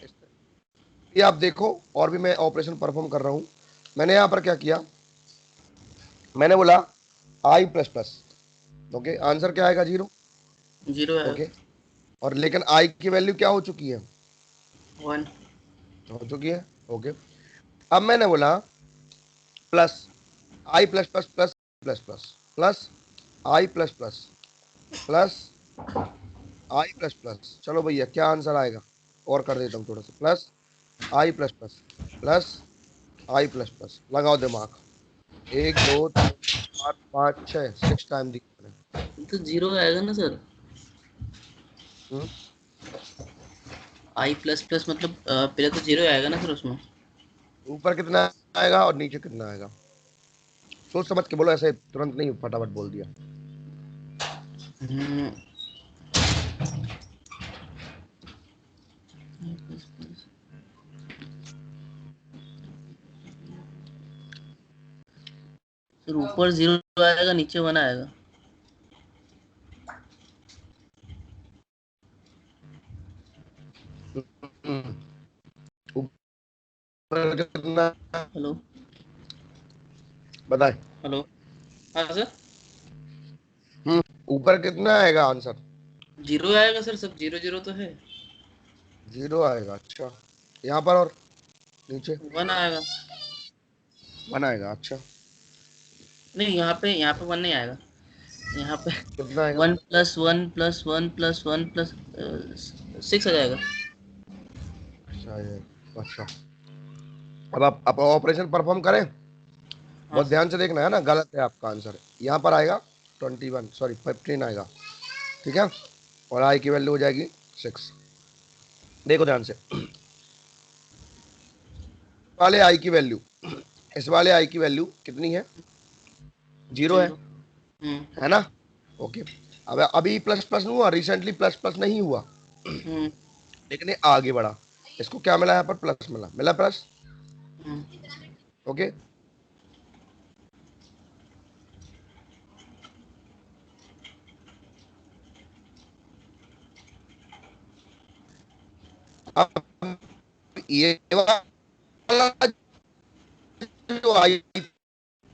Speaker 1: ये आप देखो, और भी मैं ऑपरेशन परफॉर्म कर रहा हूं, मैंने यहां पर क्या किया, मैंने बोला आई प्लस प्लस, ओके, आंसर क्या आएगा, 0,
Speaker 2: जीरो है।
Speaker 1: ओके, और लेकिन आई की वैल्यू क्या हो चुकी है,
Speaker 2: 1।
Speaker 1: हो चुकी है, ओके। अब मैंने बोला plus I plus plus plus plus plus plus I plus plus plus I plus plus, चलो भैया क्या आंसर आएगा, और कर देता हूँ थोड़ा सा, plus I plus plus plus I plus plus, लगाओ दिमाग, 1 2 3 4 5 6, 6 टाइम दिया मैंने।
Speaker 2: तो जीरो आएगा ना सर।
Speaker 1: हम्म,
Speaker 2: आई प्लस प्लस मतलब पहले तो जीरो आएगा ना सर उसमें।
Speaker 1: ऊपर कितना आएगा और नीचे कितना आएगा, सोच समझ के बोलो, ऐसे तुरंत नहीं फटाफट बोल दिया।
Speaker 2: हम्म। सर ऊपर जीरो आएगा, नीचे 1 आएगा।
Speaker 1: हम्म, ऊपर कितना,
Speaker 2: हेलो।
Speaker 1: बताए,
Speaker 2: हेलो। हाँ सर।
Speaker 1: ऊपर कितना आएगा आंसर,
Speaker 2: जीरो आएगा सर, सब जीरो जीरो तो है।
Speaker 1: 0 आएगा, अच्छा, यहाँ पर और नीचे
Speaker 2: 1 आएगा।
Speaker 1: 1 आएगा, अच्छा,
Speaker 2: नहीं, यहाँ पे 1 नहीं आएगा। यहाँ पे
Speaker 1: कितना आएगा,
Speaker 2: 1+1+1+1+6 आ जाएगा।
Speaker 1: अच्छा अच्छा। अब आप ऑपरेशन परफॉर्म करें,
Speaker 2: हाँ
Speaker 1: बहुत
Speaker 2: सर।
Speaker 1: ध्यान से देखना है ना, गलत है आपका आंसर, यहाँ पर आएगा 21, सॉरी 15 आएगा, ठीक है, और आई की वैल्यू हो जाएगी 6, देखो ध्यान से, वाले आई की वैल्यू, इस वाले आई की वैल्यू कितनी है, 0 है
Speaker 2: जीरो। हम्म।
Speaker 1: है ना, ओके। अब अभी प्लस प्लस नहीं हुआ, रिसेंटली प्लस प्लस नहीं हुआ,
Speaker 2: हम्म।
Speaker 1: लेकिन ये आगे बढ़ा, इसको क्या मिला, यहाँ पर प्लस मिला, मिला प्लस,
Speaker 2: हम्म।
Speaker 1: ओके। अब ये वाला जो आई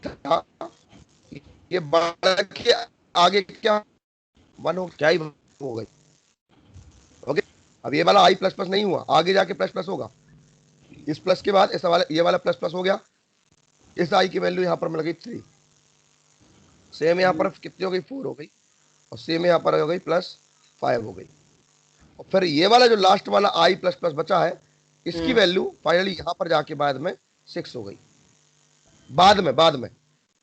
Speaker 1: था, ये बढ़ के आगे क्या, 1 हो, क्या ही हो गई, ओके। अब ये वाला आई प्लस प्लस नहीं हुआ, आगे जाके प्लस प्लस होगा, इस प्लस के बाद ऐसा वाला, ये वाला प्लस प्लस हो गया, इस आई की वैल्यू यहाँ पर मिल गई 3, सेम यहाँ पर कितनी हो गई, 4 हो गई, और सेम यहाँ पर हो गई +5 हो गई, और फिर ये वाला जो लास्ट वाला आई प्लस प्लस बचा है, इसकी
Speaker 2: हम्म।
Speaker 1: वैल्यू फाइनली यहाँ पर जाके बाद में 6 हो गई, बाद में,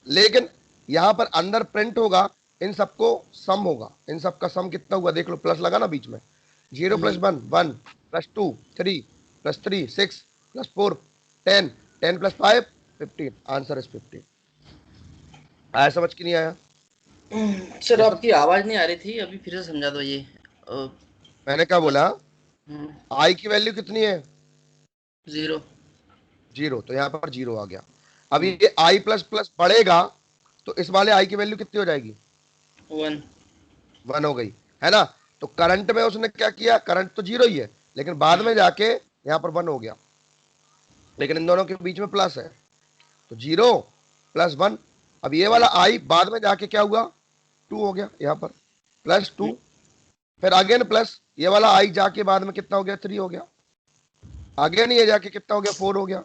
Speaker 1: लेकिन यहाँ पर अंदर प्रिंट होगा, इन सबको सम होगा, इन सबका सम कितना हुआ देख लो, प्लस लगा ना बीच में, 0 + 1 1 +2 3 +3 6 +4 10 10 + 5 15, आंसर इज 15। आया समझ की नहीं आया,
Speaker 2: सर
Speaker 1: ये सब
Speaker 2: आपकी आवाज नहीं आ रही थी, अभी फिर से समझा दो ये।
Speaker 1: मैंने क्या बोला,
Speaker 2: हम्म।
Speaker 1: आई की वैल्यू कितनी है,
Speaker 2: जीरो।
Speaker 1: 0, तो यहाँ पर 0 आ गया। अब
Speaker 2: हम्म।
Speaker 1: ये आई प्लस प्लस बढ़ेगा, तो इस वाले आई की वैल्यू कितनी हो जाएगी,
Speaker 2: 1।
Speaker 1: 1 हो गई, है ना। तो करंट में उसने क्या किया, करंट तो 0 ही है, लेकिन बाद में जाके यहाँ पर 1 हो गया, लेकिन इन दोनों के बीच में प्लस है, तो 0 + 1, अब ये वाला आई बाद में जाके क्या हुआ, 2 हो गया, यहाँ पर +2, फिर अगेन प्लस, ये वाला आई जाके बाद में कितना हो गया, 3 हो गया, अगेन ये जाके कितना हो गया, 4 हो गया,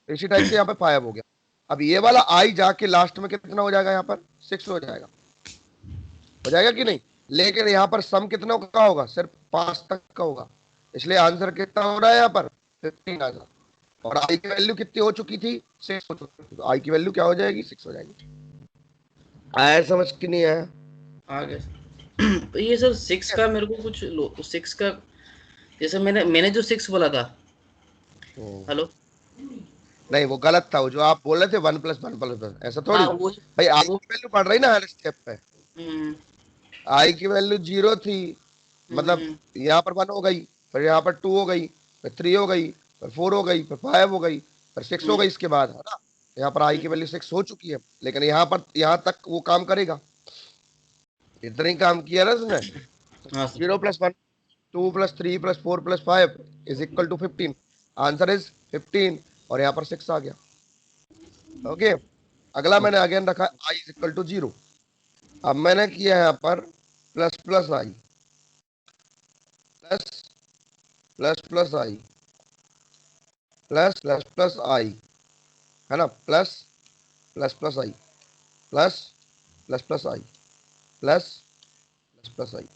Speaker 1: इसी टाइप से यहाँ पर 5 हो गया। अब ये वाला आई जाके लास्ट में कितना हो जाएगा, यहाँ पर 6 हो जाएगा, हो जाएगा कि नहीं, लेकिन यहाँ पर सम कितना का होगा, सिर्फ 5 तक का होगा, इसलिए आंसर कितना हो रहा है यहाँ पर 15 आएगा, और आई की वैल्यू कितनी हो चुकी थी, 6 हो चुकी थी, तो आई की वैल्यू क्या हो जाएगी, 6 हो जाएगी। आया समझ कि नहीं आया?
Speaker 2: आ गया। तो ये सर 6 का मेरे को कुछ 6 का, जैसे मैंने जो 6 बोला था।
Speaker 1: हम्म,
Speaker 2: हेलो।
Speaker 1: नहीं वो गलत था, वो जो आप बोल रहे थे 1+1+1 ऐसा थोड़ी।
Speaker 2: हाँ वो
Speaker 1: भाई आई
Speaker 2: वो
Speaker 1: की वैल्यू पढ़ रही ना हर स्टेप पे।
Speaker 2: हम्म
Speaker 1: आई की वैल्यू 0 थी, मतलब
Speaker 2: हम्म
Speaker 1: यहाँ पर 1 हो गई, फिर यहाँ पर 2 हो गई, फिर 3 हो गई, फिर 4 हो गई, फिर 5 हो गई, फिर 6 हो
Speaker 2: हम्म
Speaker 1: गई इसके बाद, है ना। यहाँ पर आई की वैल्यू 6 हो चुकी है, लेकिन यहाँ पर यहाँ तक वो काम करेगा, इतना ही काम किया ना उसने।
Speaker 2: हाँ sir.
Speaker 1: 0+1, 2+3+4+5 is equal to 15। Answer is 15, और यहाँ पर 6 आ गया। ओके, अगला मैंने अगेन रखा आई इज इक्वल टू 0। अब मैंने किया है यहाँ पर plus plus I, plus plus plus I, plus plus plus आई, है ना, plus plus plus I, plus plus plus I, plus plus plus I,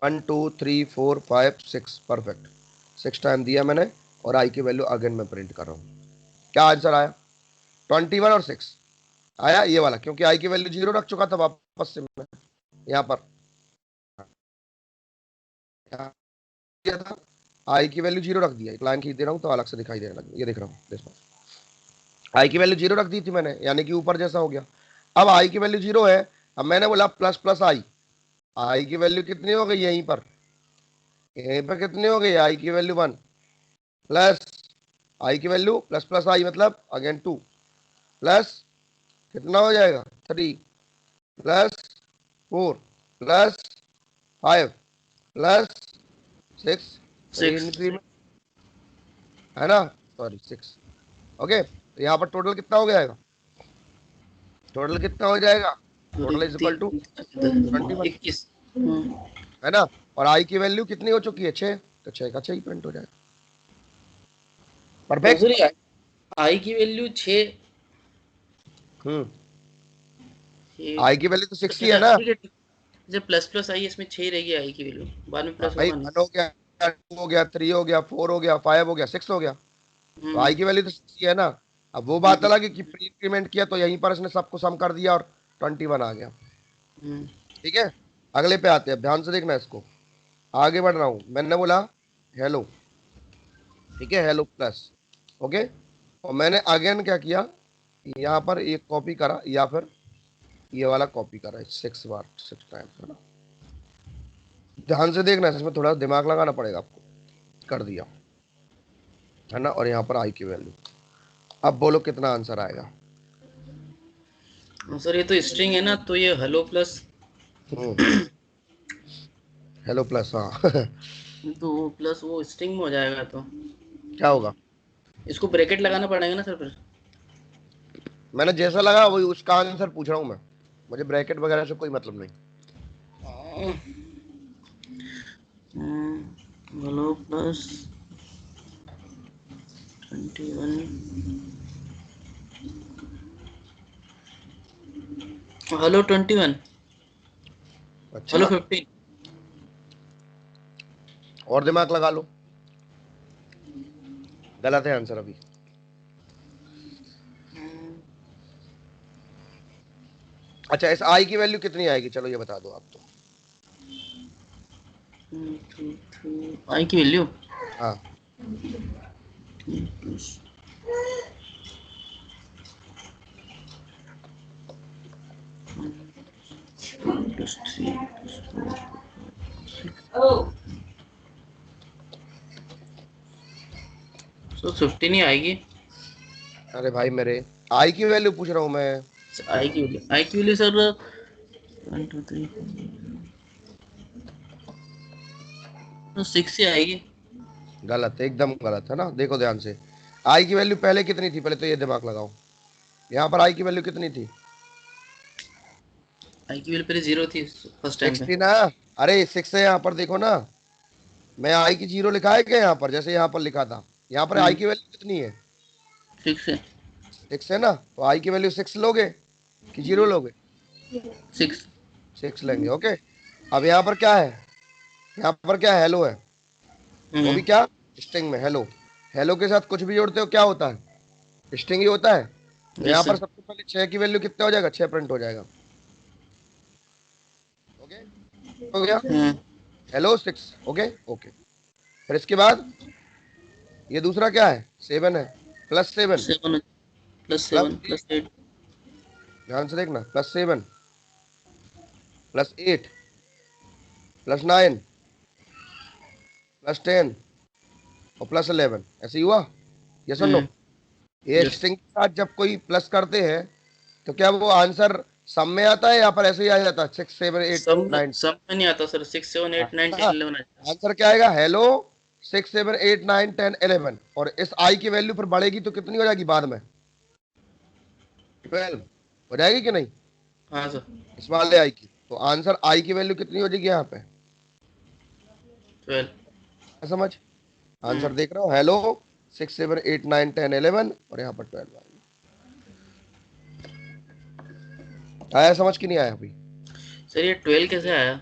Speaker 1: 1 2 3 4 5 6, perfect. 6 time दिया मैंने, और आई की वैल्यू अगेन मैं प्रिंट कर रहा हूँ। क्या आंसर आया? 21 और 6 आया ये वाला, क्योंकि आई की वैल्यू 0 रख चुका था वापस से मैं यहाँ पर, यहाँ दिया था, आई की वैल्यू 0 रख दिया, एक लाइन खींच दे रहा हूँ तो अलग से दिखाई देने लगी, ये देख रहा हूँ, आई की वैल्यू 0 रख दी थी मैंने, यानी कि ऊपर जैसा हो गया। अब आई की वैल्यू 0 है, अब मैंने बोला प्लस प्लस आई, आई की वैल्यू कितनी हो गई यहीं पर, यहीं पर कितनी हो गई, आई की वैल्यू 1, प्लस आई की वैल्यू प्लस प्लस आई मतलब अगेन 2, प्लस कितना हो जाएगा 3, प्लस 4, प्लस 5, प्लस 6, 3
Speaker 2: 6
Speaker 1: इंक्रीमेंट, है ना, सॉरी 6। ओके, तो यहाँ पर टोटल कितना हो जाएगा, टोटल कितना हो जाएगा, टोटल इज इक्वल टू 21,
Speaker 2: 21।
Speaker 1: है ना। और आई की वैल्यू कितनी हो चुकी है, 6, तो 6 का 6 ही प्रिंट हो जाएगा। परफेक्ट।
Speaker 2: सॉरी, आई की वैल्यू 6।
Speaker 1: हम्म, आई की वैल्यू तो 6 ही है
Speaker 2: अच्छा
Speaker 1: ना।
Speaker 2: ठीक है, जब प्लस प्लस आई इसमें 6 रहेगी आई की वैल्यू, बाद में
Speaker 1: हाँ
Speaker 2: प्लस
Speaker 1: भाई,
Speaker 2: होगा नहीं।
Speaker 1: 1 हो गया, 2 हो गया, 3 हो गया, 4 हो गया, 5 हो गया, 6 हो गया, तो
Speaker 2: हम्म
Speaker 1: आई की वैल्यू तो 6 ही है ना। अब वो बात
Speaker 2: हम्म
Speaker 1: अलग है कि प्री इंक्रीमेंट किया तो यहीं पर इसने सबको सम कर दिया और 21 आ गया।
Speaker 2: हम्म
Speaker 1: ठीक है, अगले पे आते हैं, ध्यान से देखना इसको, आगे बढ़ रहा हूँ, मैंने बोला हेलो, ठीक है, हेलो प्लस, ओके, और मैंने अगेन क्या किया, यहाँ पर एक कॉपी करा, या फिर ये वाला कॉपी करा 6 बार, 6 टाइम, है ना। ध्यान से देखना, इसमें थोड़ा दिमाग लगाना पड़ेगा आपको, कर दिया, है ना, और यहाँ पर आई की वैल्यू, अब बोलो कितना आंसर आएगा।
Speaker 2: सर ये तो स्ट्रिंग है ना, तो ये हेलो प्लस।
Speaker 1: हेलो प्लस, हाँ।
Speaker 2: तो वो प्लस वो स्ट्रिंग में हो जाएगा, तो
Speaker 1: क्या होगा,
Speaker 2: इसको ब्रैकेट लगाना पड़ेगा ना सर फिर।
Speaker 1: मैंने जैसा लगा वही उसका आंसर पूछ रहा हूँ मैं, मुझे ब्रैकेट वगैरह से कोई मतलब नहीं।
Speaker 2: हेलो प्लस 21, हेलो 21, हेलो
Speaker 1: अच्छा,
Speaker 2: 15।
Speaker 1: और दिमाग लगा लो, गलत है आंसर अभी। अच्छा, इस आई की वैल्यू कितनी आएगी, चलो ये बता दो आप तो।
Speaker 2: आई की वैल्यू
Speaker 1: हाँ,
Speaker 2: प्लस 3 सो 15 ही आएगी।
Speaker 1: अरे भाई मेरे, आई की वैल्यू पूछ रहा हूँ मैं।
Speaker 2: आई की वैल्यू सर 1 2 3 तो 6 ही आएगी।
Speaker 1: गलत है, एकदम गलत है ना, देखो ध्यान से, आई की वैल्यू पहले कितनी थी, पहले तो ये दिमाग लगाओ, यहाँ पर आई की वैल्यू कितनी थी,
Speaker 2: आई की वैल्यू पहले 0 थी फर्स्ट टाइम
Speaker 1: 6
Speaker 2: पे।
Speaker 1: थी ना। अरे 6 है यहाँ पर, देखो ना, मैं आई की 0 लिखा है क्या यहाँ पर, जैसे यहाँ पर लिखा था, यहाँ पर आई की वैल्यू कितनी है,
Speaker 2: 6 है।
Speaker 1: 6 है ना, तो आई की वैल्यू 6 लोगे कि 0 लोगे,
Speaker 2: 6।
Speaker 1: 6 लेंगे, ओके। अब यहाँ पर क्या है, यहाँ पर क्या है, हेलो है, वो
Speaker 2: हम्म
Speaker 1: भी क्या स्ट्रिंग में हेलो, हेलो के साथ कुछ भी जोड़ते हो क्या होता है, स्ट्रिंग ही होता है। तो यहाँ
Speaker 2: यस
Speaker 1: पर
Speaker 2: सर।
Speaker 1: सबसे पहले 6 की वैल्यू कितना हो जाएगा, 6 प्रिंट हो जाएगा। ओके, हो गया। Hello 6, okay okay. फिर इसके बाद ये दूसरा क्या है, 7 है, +7
Speaker 2: 7 +7
Speaker 1: +8,
Speaker 2: +8
Speaker 1: ध्यान से देखना, +7 +8 +9 +10 और +11, ऐसे ही हुआ, यस और नो। ये
Speaker 2: यस।
Speaker 1: स्ट्रिंग के साथ जब कोई प्लस करते हैं तो क्या वो आंसर सम में आता है, यहाँ पर ऐसे ही आ जाता है 6 7 8 9?
Speaker 2: सब में नहीं आता सर, 6 7 8 9 10 11 आता है।
Speaker 1: आंसर क्या आएगा, हेलो 6 7 8 9 10 11। और इस आई की वैल्यू फिर बढ़ेगी तो कितनी हो जाएगी बाद में, 12 हो जाएगी कि नहीं,
Speaker 2: हाँ सर।
Speaker 1: इस वाले आई की। तो आंसर आई की वैल्यू कितनी हो जाएगी यहाँ पे,
Speaker 2: 12।
Speaker 1: समझ। आंसर देख रहा हो, हेलो 6 7 8 9 10 11 और यहाँ पर 12 आया, समझ कि नहीं आया अभी।
Speaker 2: सर ये 12 कैसे आया?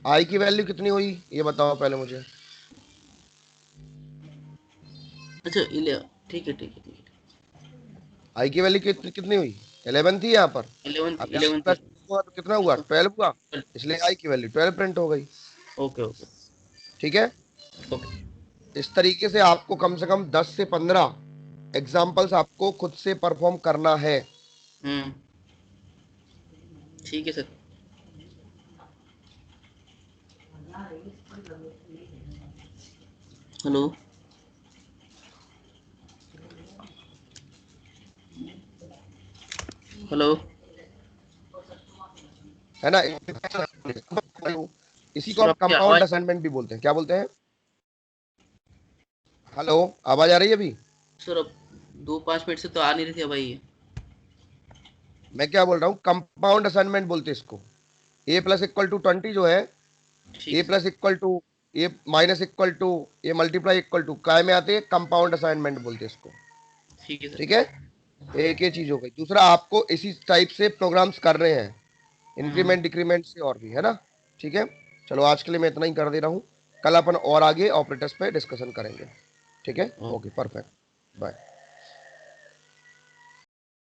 Speaker 1: आई की वैल्यू कितनी हुई ये बताओ पहले मुझे।
Speaker 2: अच्छा इले ठीक है ठीक है ठीक है।
Speaker 1: आई की वैल्यू कितनी हुई, 11 थी यहाँ पर।
Speaker 2: 11 थी,
Speaker 1: अब यहाँ
Speaker 2: 11 थी।
Speaker 1: प्लस हुआ तो कितना हुआ, 12 हुआ, इसलिए आई की वैल्यू 12 प्रिंट हो गई।
Speaker 2: ओके ओके
Speaker 1: ठीक है।
Speaker 2: ओके।
Speaker 1: इस तरीके से कम 10 से 15 एग्जाम्पल्स आपको खुद से परफॉर्म करना है।
Speaker 2: हम्म ठीक है सर। हेलो। हेलो।
Speaker 1: है ना। इसी को
Speaker 2: सर
Speaker 1: आप
Speaker 2: आपकी
Speaker 1: कंपाउंड
Speaker 2: आवाज,
Speaker 1: असाइनमेंट भी बोलते हैं, क्या बोलते हैं। हेलो, आवाज आ रही है अभी।
Speaker 2: सर अब 2 5 मिनट से तो आ नहीं रही थी भाई ये।
Speaker 1: मैं क्या बोल रहा हूँ, कंपाउंड असाइनमेंट बोलते हैं इसको। A+=20 जो है,
Speaker 2: ठीक है
Speaker 1: A+=, A- A मल्टीप्लाई काय में आते हैं, कंपाउंड असाइनमेंट बोलते हैं इसको।
Speaker 2: ठीक है सर।
Speaker 1: ठीक है, एक ये चीज हो गई। दूसरा, आपको इसी टाइप से प्रोग्राम्स कर रहे हैं,
Speaker 2: हम्म
Speaker 1: इंक्रीमेंट डिक्रीमेंट से और भी, है ना। ठीक है, चलो आज के लिए मैं इतना ही कर दे रहा हूँ। कल अपन और आगे ऑपरेटर्स पे डिस्कशन करेंगे। ठीक है,
Speaker 2: ओके।
Speaker 1: Okay perfect, bye.